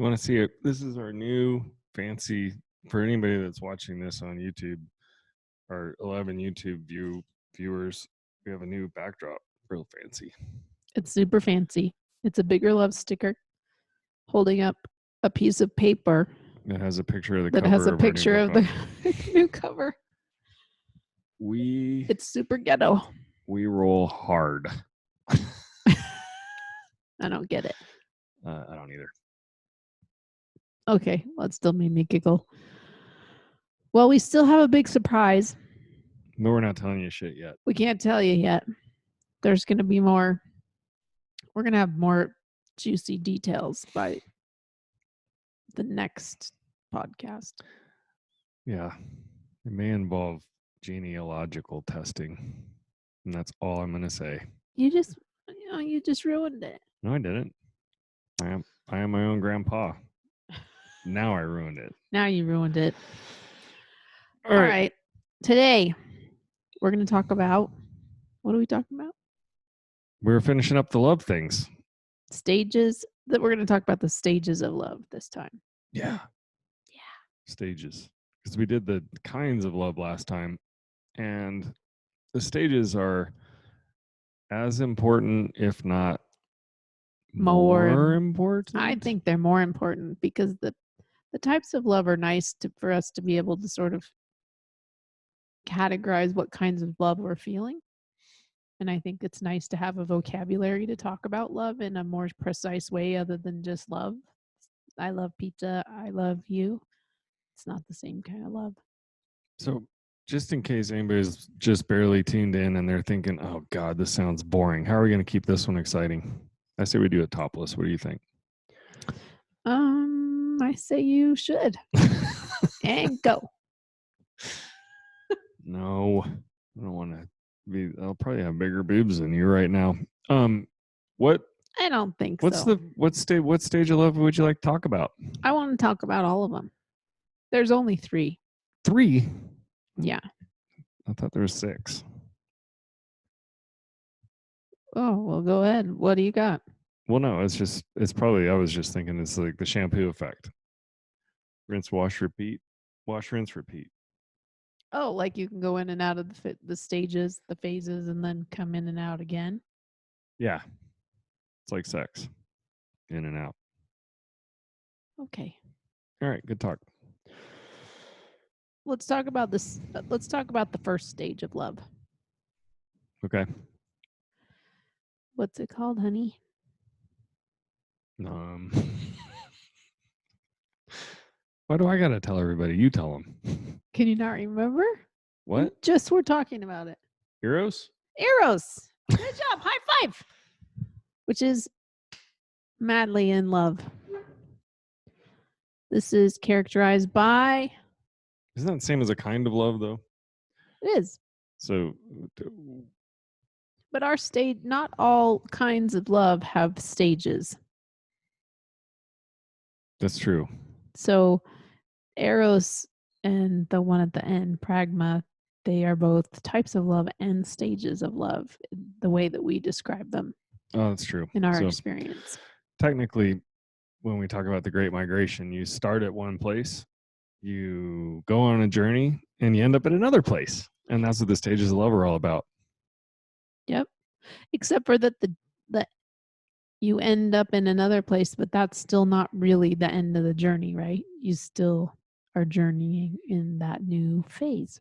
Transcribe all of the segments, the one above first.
want to see it, this is our new fancy, for anybody that's watching this on YouTube, our 11 YouTube viewers, we have a new backdrop, real fancy. It's super fancy. It's a bigger love sticker holding up a piece of paper It has a picture of the that cover has a of our new picture of book the new cover. on. It's super ghetto. We roll hard. I don't get it. I don't either. Okay, well, it still made me giggle. Well, we still have a big surprise. No, we're not telling you shit yet. We can't tell you yet. There's going to be more. We're going to have more juicy details by the next podcast. Yeah. It may involve genealogical testing. And that's all I'm going to say. You just ruined it. No, I didn't. I am my own grandpa. Now I ruined it. Now you ruined it. All right. Today, we're going to talk about, what are we talking about? We're finishing up the love things. Stages. We're going to talk about the stages of love this time. Yeah. Stages. Because we did the kinds of love last time. And the stages are as important, if not more important. I think they're more important because the types of love are nice for us to be able to sort of categorize what kinds of love we're feeling. And I think it's nice to have a vocabulary to talk about love in a more precise way other than just love. I love pizza. I love you. It's not the same kind of love. So just in case anybody's just barely tuned in and they're thinking, oh God, this sounds boring. How are we going to keep this one exciting? I say we do it topless. What do you think? I say you should. And go. No, I don't want to be. I'll probably have bigger boobs than you right now. What? I don't think so. What stage of love would you like to talk about? I want to talk about all of them. There's only 3. 3? Yeah. I thought there was 6. Oh, well, go ahead. What do you got? Well, no, it's probably, I was just thinking it's like the shampoo effect. Rinse, wash, repeat. Wash, rinse, repeat. Oh, like you can go in and out of the stages, the phases, and then come in and out again? Yeah. It's like sex. In and out. Okay. All right, good talk. Let's talk about this. Let's talk about the first stage of love. Okay. What's it called, honey? Why do I gotta tell everybody? You tell them. Can you not remember? What? Just we're talking about it. Eros? Eros. Good job. High five. Which is madly in love. This is characterized by... Isn't that the same as a kind of love, though? It is. So... But our stage, not all kinds of love have stages. That's true. So Eros and the one at the end, Pragma, they are both types of love and stages of love, the way that we describe them. Oh, that's true. In our experience. Technically, when we talk about the Great Migration, you start at one place, you go on a journey, and you end up at another place. And that's what the stages of love are all about. Yep. Except for that you end up in another place, but that's still not really the end of the journey, right? You still are journeying in that new phase.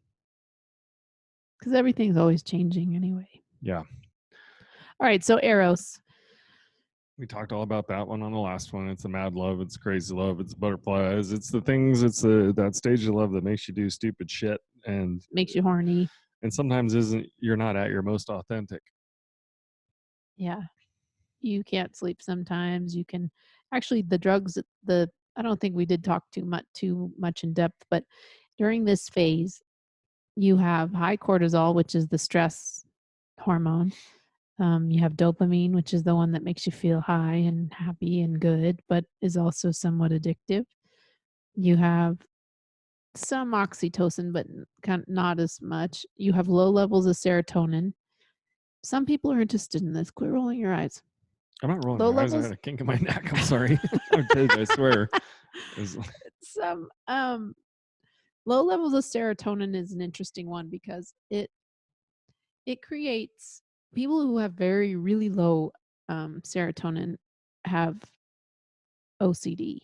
Because everything's always changing anyway. Yeah. All right, so Eros. We talked all about that one on the last one. It's the mad love, it's crazy love, it's butterflies, it's the things, it's that stage of love that makes you do stupid shit and makes you horny. And sometimes you're not at your most authentic. Yeah. You can't sleep sometimes. You can actually, the drugs, I don't think we did talk too much in depth, but during this phase, you have high cortisol, which is the stress hormone. You have dopamine, which is the one that makes you feel high and happy and good, but is also somewhat addictive. You have some oxytocin, but not as much. You have low levels of serotonin. Some people are interested in this. Quit rolling your eyes. I'm not rolling Low my eyes. I levels had a kink in my neck. I'm sorry. I did. I swear. some low levels of serotonin is an interesting one because it creates people who have very really low serotonin have OCD.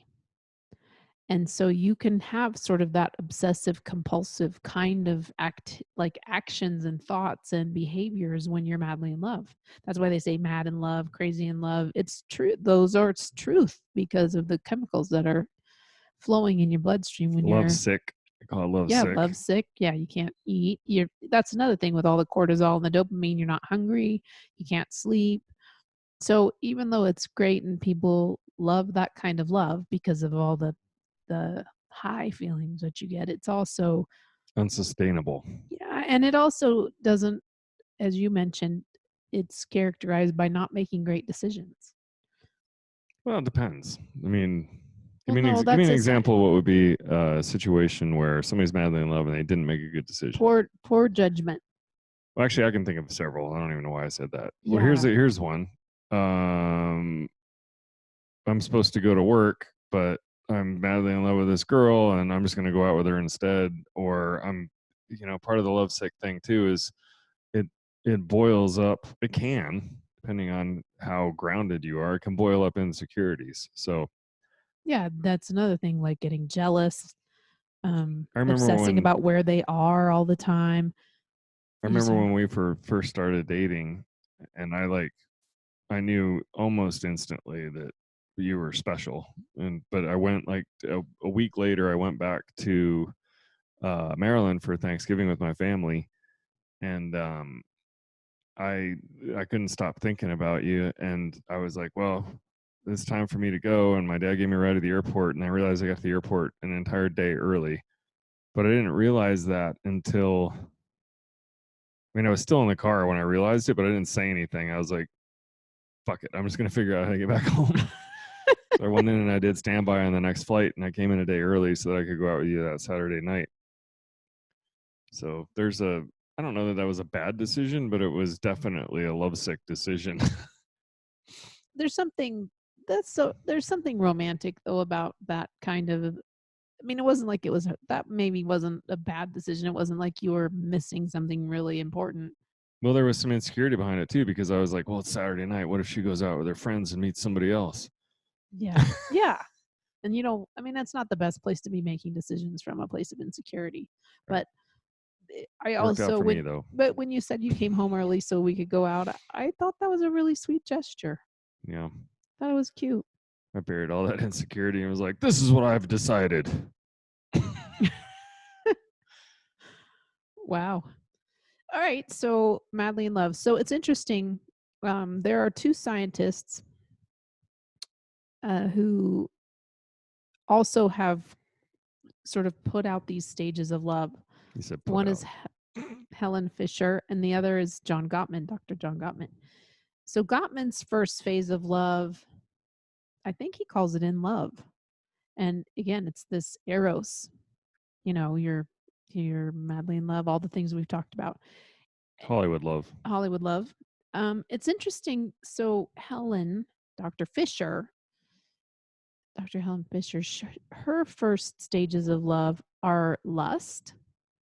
And so you can have sort of that obsessive compulsive kind of like actions and thoughts and behaviors when you're madly in love. That's why they say mad in love, crazy in love. It's true. Those are it's truth because of the chemicals that are flowing in your bloodstream when Love you're sick. I call it love yeah, sick. love sick. Yeah, you can't eat. You're that's another thing with all the cortisol and the dopamine, you're not hungry, you can't sleep. So even though it's great and people love that kind of love because of all the high feelings that you get, it's also Unsustainable. yeah, and it also doesn't, as you mentioned, it's characterized by not making great decisions. Well, it depends. I mean, Well, no, give me that's an a example. What would be a situation where somebody's madly in love and they didn't make a good decision? poor judgment. Well, actually, I can think of several. I don't even know why I said that. Well, Yeah. here's one. Um, I'm supposed to go to work, but I'm madly in love with this girl, and I'm just going to go out with her instead. Or part of the lovesick thing too is it it boils up. It can, depending on how grounded you are, it can boil up insecurities. So Yeah, that's another thing, like getting jealous, I remember obsessing when about where they are all the time. I You just remember when we first started dating, and I knew almost instantly that you were special. But I went like a week later. I went back to Maryland for Thanksgiving with my family, and I I couldn't stop thinking about you. And I was like, well, it's time for me to go. And my dad gave me a ride to the airport, and I realized I got to the airport an entire day early. But I didn't realize that until I was still in the car when I realized it, but I didn't say anything. I was like, fuck it. I'm just going to figure out how to get back home. So I went in and I did standby on the next flight, and I came in a day early so that I could go out with you that Saturday night. So I don't know that that was a bad decision, but it was definitely a lovesick decision. there's something romantic though about that kind of I mean, it wasn't like that maybe wasn't a bad decision. It wasn't like you were missing something really important. Well, there was some insecurity behind it too, because I was like, well, it's Saturday night. What if she goes out with her friends and meets somebody else? Yeah. Yeah. And I mean, that's not the best place to be making decisions from a place of insecurity. Right. But I Worked out also for me though. when you said you came home early so we could go out, I thought that was a really sweet gesture. Yeah. Thought it was cute. I buried all that insecurity and was like, this is what I've decided. Wow. All right. So madly in love. So it's interesting. There are two scientists who also have sort of put out these stages of love. He said, put One out. is Helen Fisher, and the other is John Gottman, Dr. John Gottman. So Gottman's first phase of love, I think he calls it in love. And again, it's this Eros, you're madly in love, all the things we've talked about. Hollywood love. Hollywood love. It's interesting. So Dr. Fisher, Dr. Helen Fisher, her first stages of love are lust,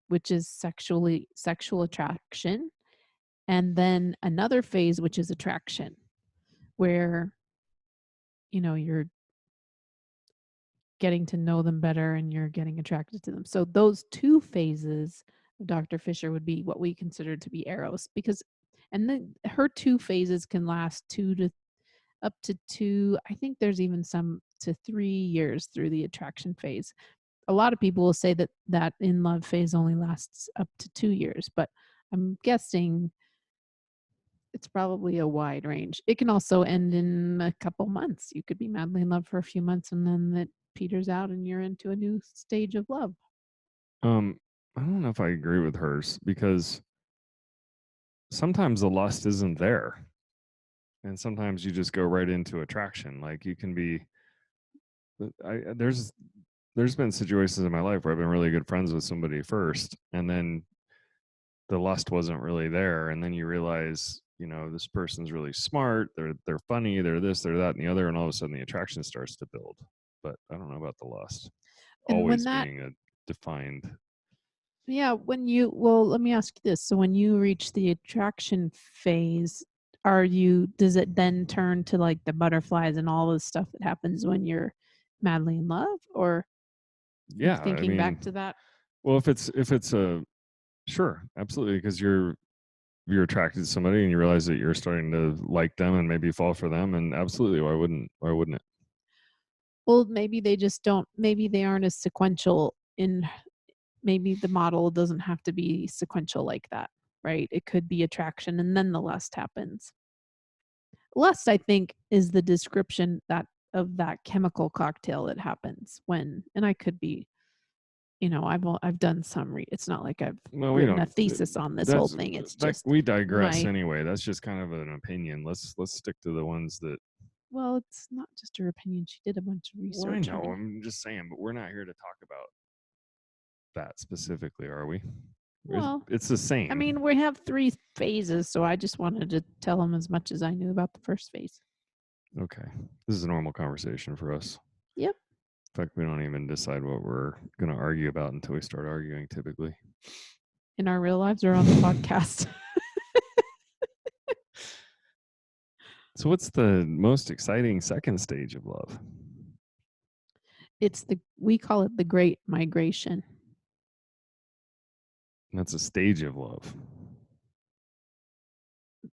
which is sexual attraction, and then another phase which is attraction, where you're getting to know them better and you're getting attracted to them. So those two phases of Dr. Fisher would be what we consider to be Eros because and then her two phases can last 2 to up to 2, I think there's even some to 3 years through the attraction phase. A lot of people will say that in love phase only lasts up to 2 years, but I'm guessing it's probably a wide range. It can also end in a couple months. You could be madly in love for a few months and then it peters out and you're into a new stage of love. Um, I don't know if I agree with hers because sometimes the lust isn't there. And sometimes you just go right into attraction. Like you can be there's been situations in my life where I've been really good friends with somebody first, and then the lust wasn't really there, and then you realize this person's really smart, they're funny, they're this, they're that, and the other, and all of a sudden the attraction starts to build. But I don't know about the lust And when always that being a defined. Yeah, let me ask you this. So when you reach the attraction phase, does it then turn to like the butterflies and all the stuff that happens when you're madly in love? Or are you Yeah, I thinking back mean, to that? well, if it's a sure, absolutely, because you're attracted to somebody and you realize that you're starting to like them and maybe fall for them, and absolutely, why wouldn't it? Well, maybe they aren't as sequential maybe the model doesn't have to be sequential like that, right? It could be attraction and then the lust happens. Lust, I think, is the description of that chemical cocktail that happens when, and I could be, I've done it's not like I've Well, we written don't. a thesis on this whole That's thing. It's that just we digress my anyway. That's just kind of an opinion. Let's stick to the ones that. well, it's not just her opinion. She did a bunch of Well, I research know. on it. I'm just saying, but we're not here to talk about that specifically, are we? Well, It's the I same. mean, we have 3 phases, so I just wanted to tell him as much as I knew about the first phase. Okay, this is a normal conversation for us. Yep. In fact, we don't even decide what we're going to argue about until we start arguing, typically. In our real lives or on the podcast. So, what's the most exciting second stage of love? We call it the Great Migration. That's a stage of love.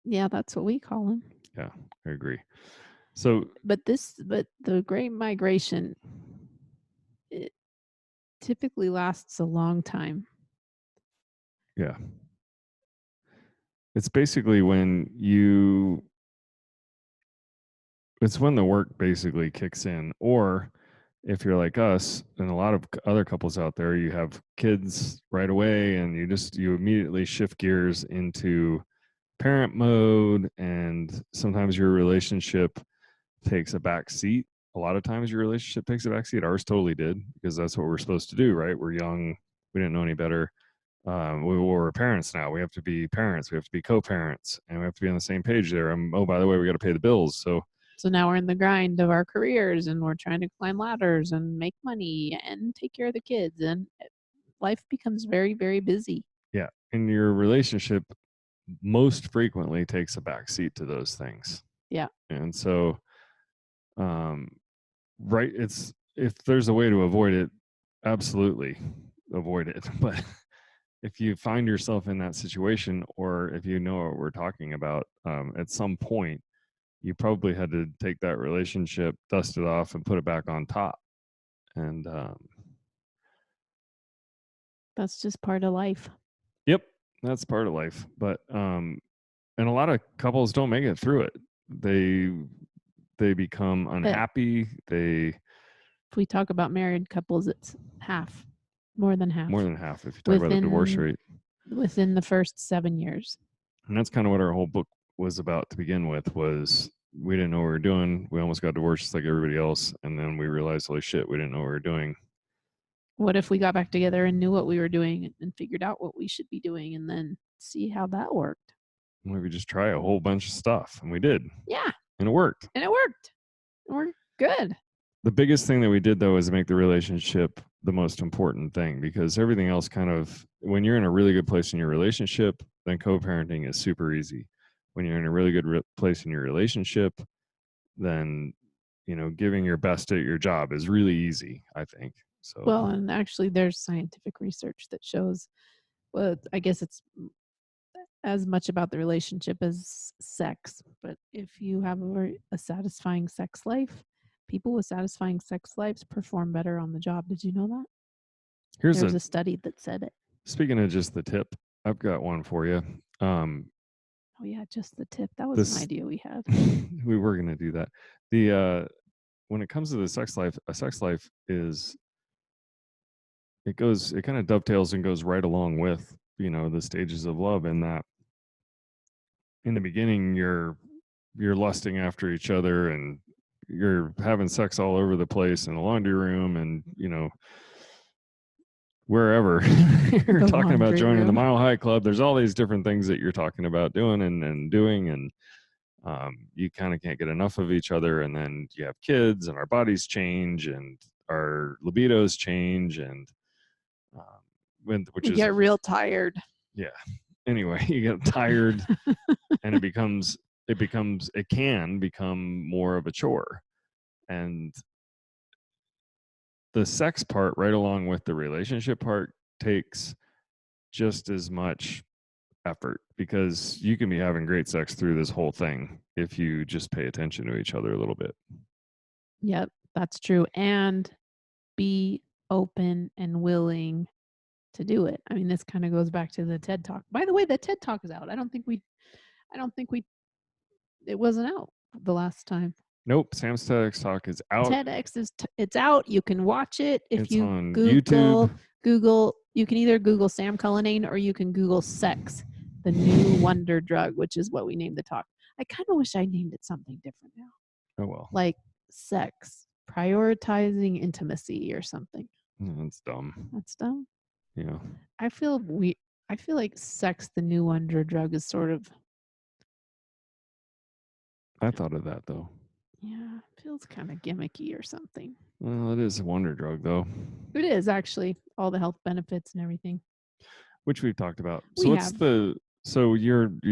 Yeah, that's what we call them. Yeah, I agree. So, But the Great Migration, it typically lasts a long time. yeah, it's basically it's when the work basically kicks in. Or if you're like us and a lot of other couples out there, you have kids right away and you immediately shift gears into parent mode, and sometimes your relationship takes a back seat. A lot of times your relationship takes a back seat. Ours totally did, because that's what we're supposed to do, right? We're young, we didn't know any better. We're parents now. We have to be parents. We have to be co-parents, and we have to be on the same page there. Oh, by the way, we got to pay the bills. So now we're in the grind of our careers and we're trying to climb ladders and make money and take care of the kids, and life becomes very, very busy. Yeah, and your relationship most frequently takes a back seat to those things. Yeah. And so, um, right, it's if there's a way to avoid it, absolutely avoid it. But if you find yourself in that situation, or if you know what we're talking about, at some point, you probably had to take that relationship, dust it off, and put it back on top. And That's just part of life. yep, that's part of life. But and a lot of couples don't make it through it. They become unhappy. If we talk about married couples, it's more than half More than half if you talk about the divorce rate. Within the first 7 years. And that's kind of what our whole book was about to begin with. Was we didn't know what we were doing. We almost got divorced just like everybody else, and then we realized, holy shit, we didn't know what we were doing. What if we got back together and knew what we were doing and figured out what we should be doing, and then see how that worked? Maybe just try a whole bunch of stuff, and we did. Yeah. And it worked. And it worked. We're good. The biggest thing that we did, though, is make the relationship the most important thing, because everything else kind of, when you're in a really good place in your relationship, then co-parenting is super easy. When you're in a really good place in your relationship, then giving your best at your job is really easy, I think. So Well, and actually there's scientific research that shows, well, I guess it's as much about the relationship as sex, but if you have a satisfying sex life, people with satisfying sex lives perform better on the job. Did you know that? here's There's a a study that said it. speaking of just the tip, I've got one for you. Oh yeah, just the tip. That was an This idea we had. we were going to do that. The when it comes to the sex life, a sex life is it kind of dovetails and goes right along with the stages of love, in that in the beginning you're lusting after each other, and you're having sex all over the place in the laundry room, and wherever you're The talking about laundry joining the room. Mile High Club. There's all these different things that you're talking about doing and doing, and you kind of can't get enough of each other. And then you have kids, and our bodies change, and our libidos change, and which We is get real tired. yeah. Anyway, you get tired, and it can become more of a chore, and the sex part, right along with the relationship part, takes just as much effort, because you can be having great sex through this whole thing if you just pay attention to each other a little bit. Yep, that's true. And be open and willing to do it. I mean, this kind of goes back to the TED Talk. By the way, the TED Talk is out. I don't think it wasn't out the last time. Nope, Sam's TEDx Talk is out. TEDx it's out. You can watch it if It's you on YouTube. Google. You can either Google Sam Cullinane or you can Google sex, the new wonder drug, which is what we named the talk. I kind of wish I named it something different now. Oh well, Like sex, prioritizing intimacy or something. that's dumb. That's dumb. Yeah, I feel like sex, the new wonder drug, is sort of, I thought of that though. yeah, feels kind of gimmicky or something. Well, it is a wonder drug though, It is actually all the health benefits and everything. which we've talked about. We So what's have.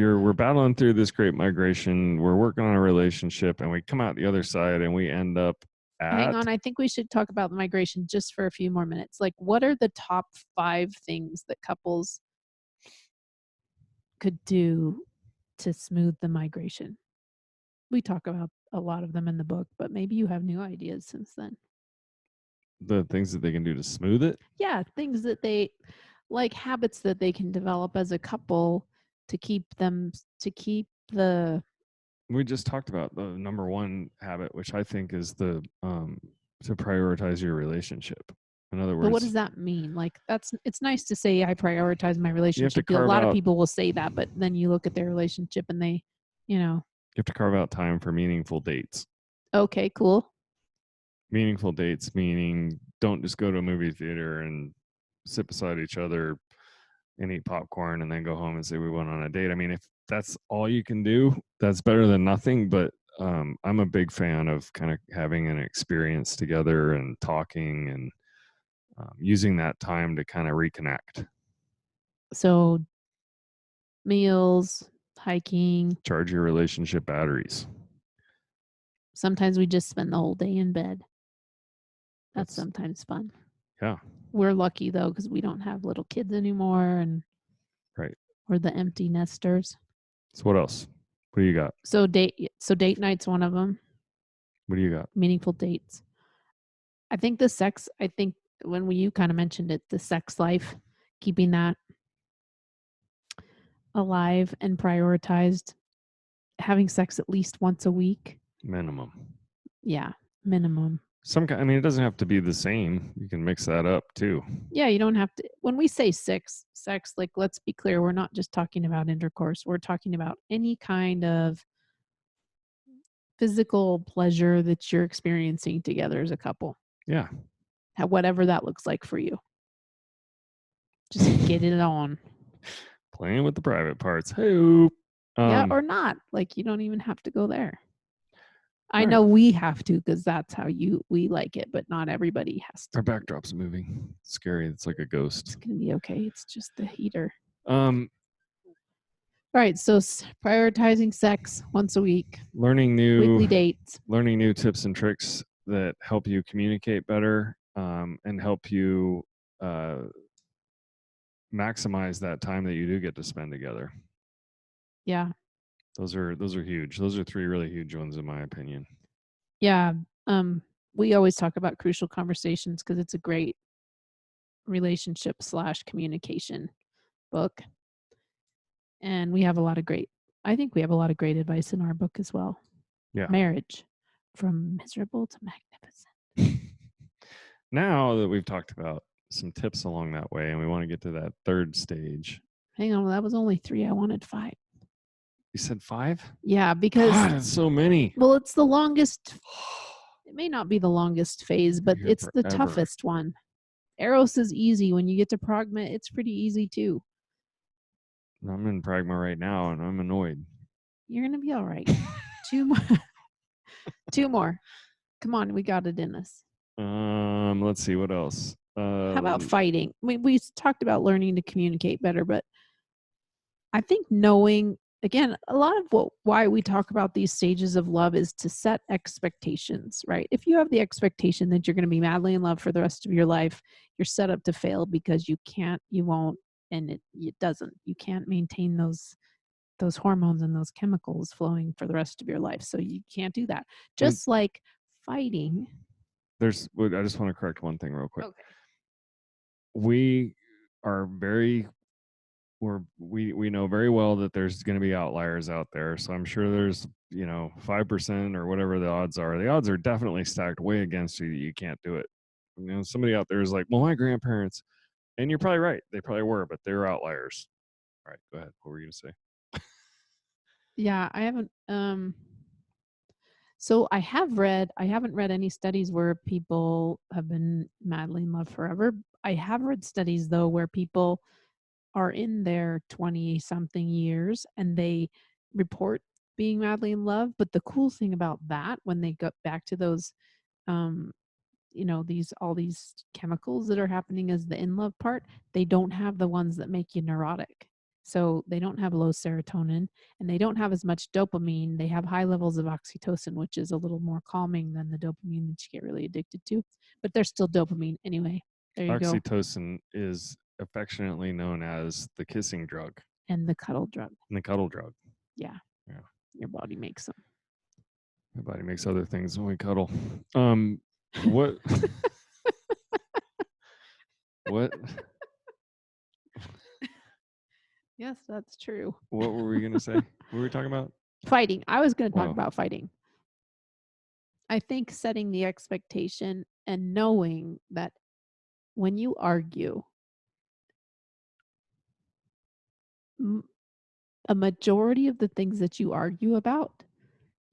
we're battling through this great migration. We're working on a relationship, and we come out the other side, and we end up Hang on, I think we should talk about the migration just for a few more minutes. Like, what are the top 5 things that couples could do to smooth the migration? We talk about a lot of them in the book, but maybe you have new ideas since then. the things that they can do to smooth it. Yeah, things that they like, habits that they can develop as a couple to keep the We just talked about the number one habit, which I think is the to prioritize your relationship. In other But what words, does that mean? Like, it's nice to say I prioritize my you have to relationship. A carve lot of out people will say that, but then you look at their relationship and they, you have to carve out time for meaningful dates. okay, cool. Meaningful dates meaning don't just go to a movie theater and sit beside each other and eat popcorn and then go home and say we went on a date. I mean, if that's all you can do, that's better than nothing. But I'm a big fan of kind of having an experience together and talking and using that time to kind of reconnect. So meals, hiking. Charge your relationship batteries. Sometimes we just spend the whole day in bed. That's sometimes fun. Yeah. We're lucky though, because we don't have little kids anymore, and right. We're the empty nesters. So what else? What do you got? So date night's one of them. What do you got? Meaningful dates. I think when you kind of mentioned it, the sex life, keeping that alive and prioritized, having sex at least once a week. Minimum. Yeah, minimum. I mean, it doesn't have to be the same. You can mix that up too. Yeah, you don't have to. When we say sex, like, let's be clear, we're not just talking about intercourse. We're talking about any kind of physical pleasure that you're experiencing together as a couple. Yeah. Whatever that looks like for you. Just get it on. Playing with the private parts. Hey. Yeah, or not. Like, you don't even have to go there. I right. know we have to, because that's how we like it, but not everybody has to. Our backdrop's moving. It's scary. It's like a ghost. It's gonna be okay. It's just the heater. All right, so prioritizing sex once a week. Learning new weekly dates. Learning new tips and tricks that help you communicate better, and help you maximize that time that you do get to spend together. Yeah. Those are huge. Those are 3 really huge ones in my opinion. Yeah. We always talk about crucial conversations because it's a great relationship / communication book. And I think we have a lot of great advice in our book as well. Yeah. Marriage, from miserable to magnificent. Now that we've talked about some tips along that way, and we want to get to that 3rd stage. Hang on, that was only 3. I wanted 5. You said 5? Yeah, because God, it's so many. Well, it's the longest. It may not be the longest phase, but it's the toughest one. Eros is easy. When you get to Pragma, it's pretty easy too. I'm in Pragma right now, and I'm annoyed. You're gonna be all right. Two more. Two more. Come on, we got it in us. Let's see what else. How about fighting? We talked about learning to communicate better, but I think knowing again, a lot of why we talk about these stages of love is to set expectations, right? If you have the expectation that you're going to be madly in love for the rest of your life, you're set up to fail because you can't, you won't, and it doesn't. You can't maintain those hormones and those chemicals flowing for the rest of your life. So you can't do that. Just like fighting. I just want to correct one thing real quick. Okay. We are we know very well that there's going to be outliers out there. So I'm sure there's 5% or whatever the odds are. The odds are definitely stacked way against you that you can't do it. Somebody out there is like, well, my grandparents, and you're probably right. They probably were, but they're outliers. All right, go ahead. What were you going to say? Yeah, I haven't so I haven't read any studies where people have been madly in love forever. I have read studies though where people are in their 20 something years and they report being madly in love, but the cool thing about that when they go back to those um these all these chemicals that are happening as the in love part, they don't have the ones that make you neurotic. So they don't have low serotonin and they don't have as much dopamine. They have high levels of oxytocin, which is a little more calming than the dopamine that you get really addicted to. But they're still dopamine anyway. There you go. Oxytocin is affectionately known as the kissing drug And the cuddle drug. and the cuddle drug. Yeah. Yeah. Your body makes them. My body makes other things when we cuddle. What? What? Yes, that's true. What were we going to say? What were we talking about? Fighting. I was going to talk Oh. about fighting. I think setting the expectation and knowing that when you argue, a majority of the things that you argue about,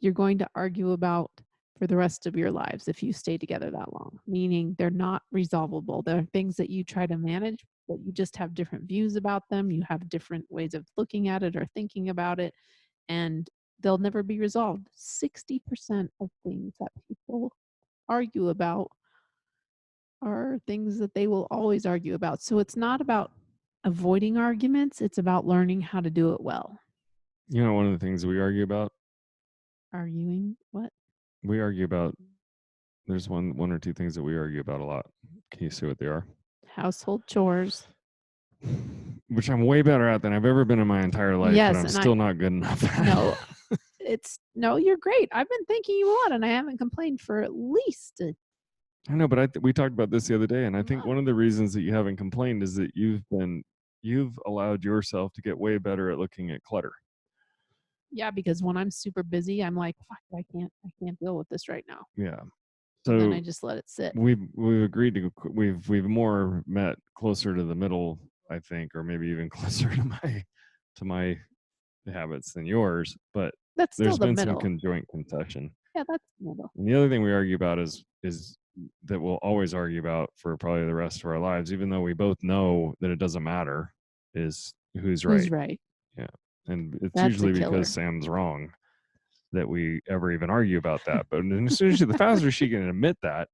you're going to argue about for the rest of your lives if you stay together that long, meaning they're not resolvable. There are things that you try to manage, but you just have different views about them. You have different ways of looking at it or thinking about it, and they'll never be resolved. 60% of things that people argue about are things that they will always argue about. So it's not about avoiding arguments, it's about learning how to do it well. One of the things we argue about? Arguing what? We argue about, there's one or two things that we argue about a lot. Can you see what they are? Household chores. Which I'm way better at than I've ever been in my entire life, Yes, but I'm and still not good enough at No, it. no, you're great. I've been thanking you a lot, and I haven't complained for at least I know, but we talked about this the other day, and I think month. one of the reasons that you haven't complained is that you've allowed yourself to get way better at looking at clutter. Yeah, because when I'm super busy, I'm like, fuck, I can't deal with this right now. Yeah. So then So I just let it sit. we've agreed to we've more met closer to the middle, I think, or maybe even closer to my habits than yours, but That's still there's the been some middle. joint concession. Yeah, that's the middle. And the other thing we argue about is that we'll always argue about for probably the rest of our lives, even though we both know that it doesn't matter, is who's right. Who's right? Yeah. And it's That's a usually killer. because Sam's wrong that we ever even argue about that. But as soon as the faster she can admit that,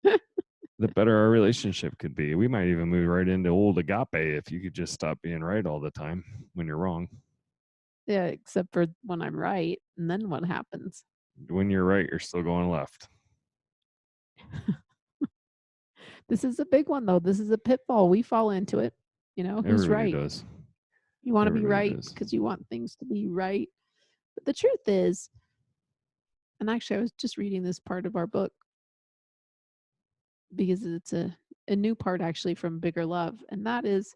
the better our relationship could be. We might even move right into old agape if you could just stop being right all the time when you're wrong. Yeah, except for when I'm right, and then what happens? When you're right, you're still going left. This is a big one, though. This is a pitfall. We fall into it. Who's Everybody right? does. You want to be Everybody right does. because you want things to be right. But the truth is, and actually, I was just reading this part of our book because it's a new part actually from Bigger Love, and that is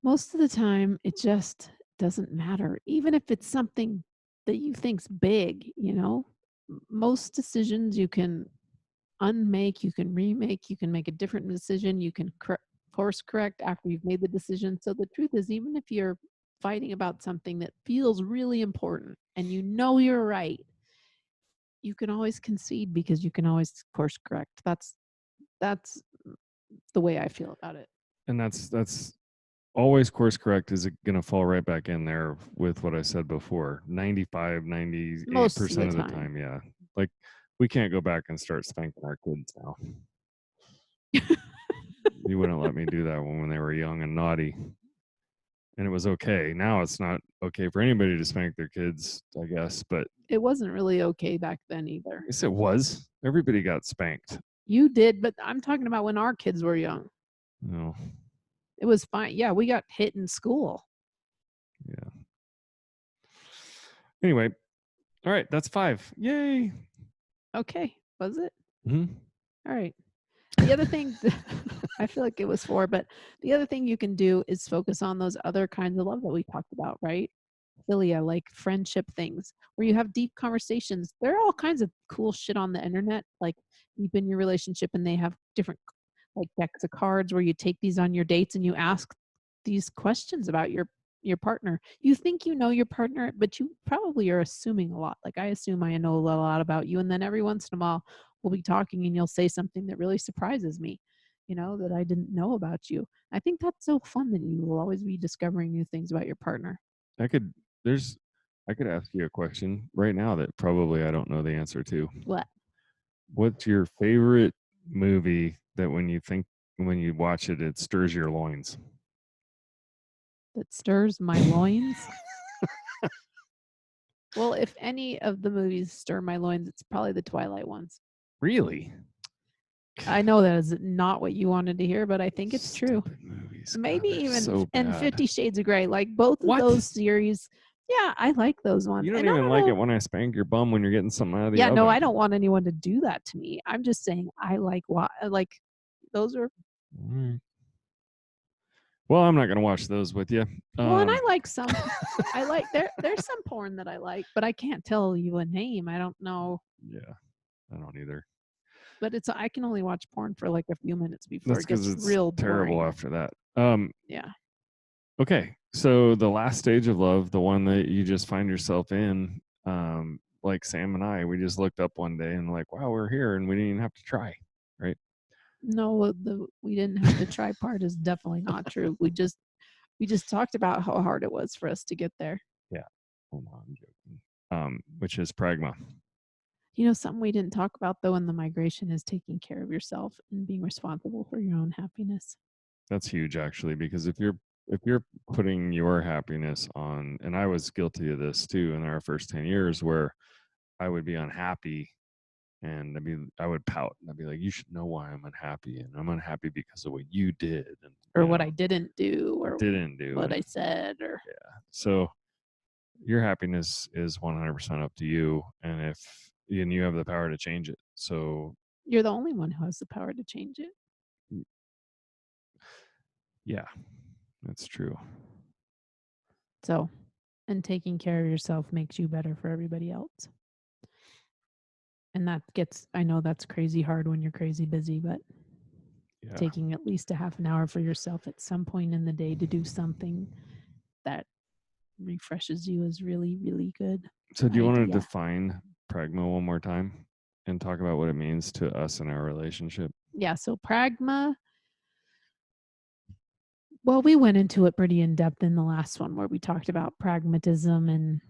most of the time it just doesn't matter, even if it's something that you think's big. Most decisions you can unmake, you can remake, you can make a different decision, you can course correct after you've made the decision. So the truth is, even if you're fighting about something that feels really important and you're right, you can always concede because you can always course correct. That's That's the way I feel about it. And that's always course correct is going to fall right back in there with what I said before. 95, Most of the 98% of the time. time, yeah. Like we can't go back and start spanking our kids now. You wouldn't let me do that when they were young and naughty. And it was okay. Now it's not okay for anybody to spank their kids, I guess, but It wasn't really okay back then either. yes, it was. Everybody got spanked. You did, but I'm talking about when our kids were young. No. It was fine. Yeah, we got hit in school. Yeah. Anyway, all right, that's 5. Yay. Okay, was it? Mm-hmm. All right. The other thing, I feel like it was 4, but the other thing you can do is focus on those other kinds of love that we talked about, right? Philia, like friendship things where you have deep conversations. There are all kinds of cool shit on the internet, like deep in your relationship, and they have different like decks of cards where you take these on your dates and you ask these questions about your partner. You think you know your partner, but you probably are assuming a lot. Like I assume I know a lot about you, and then every once in a while we'll be talking and you'll say something that really surprises me, that I didn't know about you. I think that's so fun that you will always be discovering new things about your partner. I could ask you a question right now that probably I don't know the answer to. What? What's your favorite movie that when you watch it, it stirs your loins? That stirs my loins? Well, if any of the movies stir my loins, it's probably the Twilight ones. Really? I know that is not what you wanted to hear, but I think it's true. Stupid movies. Maybe God, even so and bad. 50 Shades of Grey, like both of What? those series. Yeah, I like those ones. You don't And I even don't like know. it when I spank your bum when you're getting something out of the Yeah, oven. no, I don't want anyone to do that to me. I'm just saying I like those are All right. Well, I'm not going to watch those with you. well, and I like some. I like there's some porn that I like, but I can't tell you a name. I don't know. Yeah, I don't either. But I can only watch porn for like a few minutes before That's it because gets it's real terrible boring. after that. Yeah. Okay, so the last stage of love, the one that you just find yourself in, like Sam and I, we just looked up one day and like, wow, we're here, and we didn't even have to try, right? No, we didn't have to try part is definitely not true. We just talked about how hard it was for us to get there. Yeah. Oh, no, I'm joking. Which is pragma. Something we didn't talk about though in the migration is taking care of yourself and being responsible for your own happiness. That's huge, actually, because if you're putting your happiness on, and I was guilty of this too in our first 10 years, where I would be unhappy and I would pout and I'd be like, you should know why I'm unhappy, and I'm unhappy because of what you did, and Or what I didn't do or didn't do, what and I said or so your happiness is 100% up to you, and you have the power to change it. So you're the only one who has the power to change it. yeah, that's true. So, and taking care of yourself makes you better for everybody else. And I know that's crazy hard when you're crazy busy, but Yeah. taking at least a half an hour for yourself at some point in the day to do something that refreshes you is really, really good. So do you want to idea. define pragma one more time and talk about what it means to us in our relationship? Yeah, so pragma. Well, we went into it pretty in depth in the last one where we talked about pragmatism and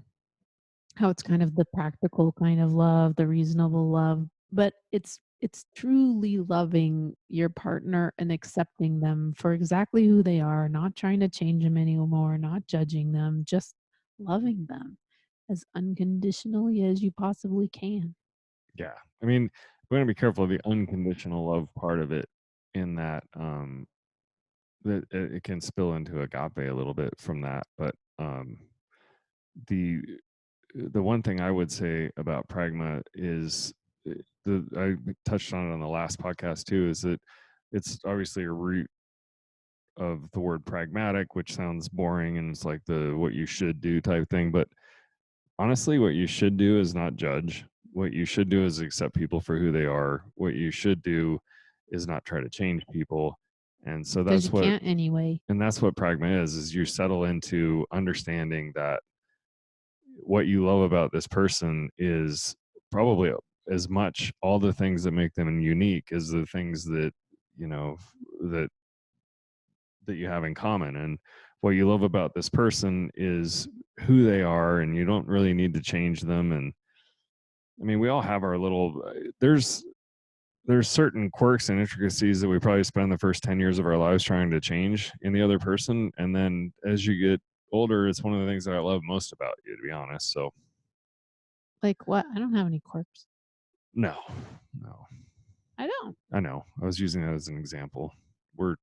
how it's kind of the practical kind of love, the reasonable love, but it's truly loving your partner and accepting them for exactly who they are, not trying to change them anymore, not judging them, just loving them as unconditionally as you possibly can. Yeah. I mean, we're going to be careful of the unconditional love part of it, in that that it can spill into agape a little bit from that, but the the one thing I would say about pragma is I touched on it on the last podcast too, is that it's obviously a root of the word pragmatic, which sounds boring and it's like the what you should do type thing. But honestly, what you should do is not judge. What you should do is accept people for who they are. What you should do is not try to change people. And so Because you that's what can't anyway. and that's what pragma is you settle into understanding that what you love about this person is probably as much all the things that make them unique as the things that, you know, that you have in common. And what you love about this person is who they are, and you don't really need to change them. And I mean, we all have our little there's certain quirks and intricacies that we probably spend the first 10 years of our lives trying to change in the other person, and then as you get older, it's one of the things that I love most about you, to be honest. So Like what? I don't have any quirks. no. I don't. I know, I was using that as an example. You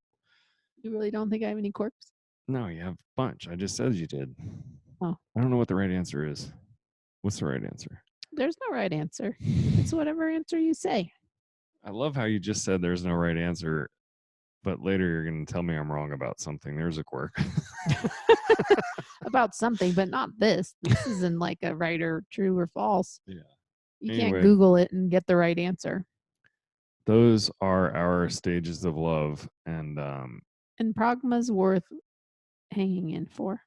really don't think I have any quirks? No, you have a bunch. I just said you did. Oh. I don't know what the right answer is. What's the right answer? There's no right answer. It's whatever answer you say. I love how you just said there's no right answer, but later you're going to tell me I'm wrong about something. There's a quirk. About something, but not this. This isn't like a right or true or false. Yeah. You Anyway, can't Google it and get the right answer. Those are our stages of love, and Pragma's worth hanging in for.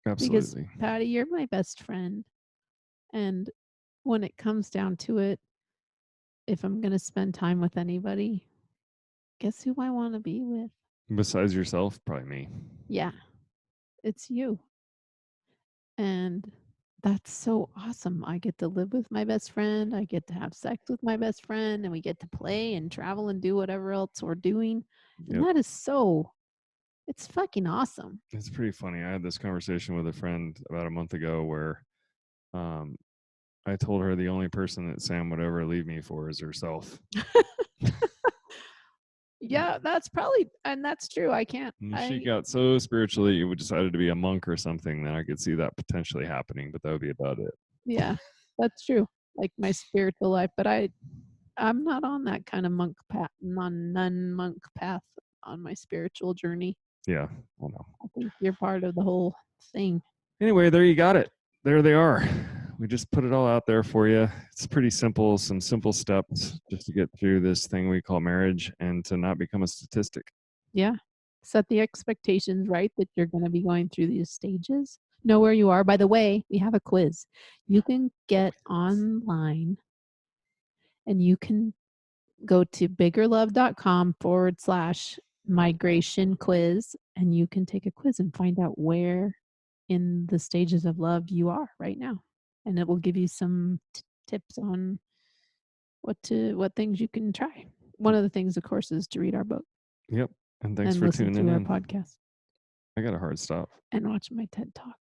absolutely. Because Patty, you're my best friend. And when it comes down to it, if I'm going to spend time with anybody, guess who I want to be with? Besides yourself, probably me. Yeah, it's you. And that's so awesome. I get to live with my best friend. I get to have sex with my best friend, and we get to play and travel and do whatever else we're doing. And Yep. that is so, it's fucking awesome. It's pretty funny. I had this conversation with a friend about a month ago where I told her the only person that Sam would ever leave me for is herself. Yeah, that's probably, and that's true. I can't. And if she got so spiritually, you would decided to be a monk or something, then I could see that potentially happening, but that would be about it. Yeah, that's true. Like my spiritual life, but I'm not on that kind of monk path, non-monk path on my spiritual journey. Yeah, well, no. I think you're part of the whole thing. Anyway, there you got it. There they are. We just put it all out there for you. It's pretty simple, some simple steps just to get through this thing we call marriage and to not become a statistic. Yeah. Set the expectations right that you're going to be going through these stages. Know where you are. By the way, we have a quiz. You can get online and you can go to biggerlove.com/migration quiz, and you can take a quiz and find out where in the stages of love you are right now. And it will give you some tips on what things you can try. One of the things, of course, is to read our book. Yep. And thanks and for listen tuning to our in. podcast. I got a hard stop. And watch my TED Talk.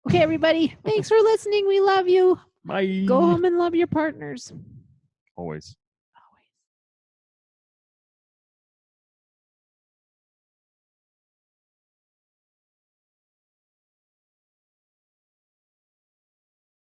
Okay, everybody. Thanks for listening. We love you. Bye. Go home and love your partners. Always.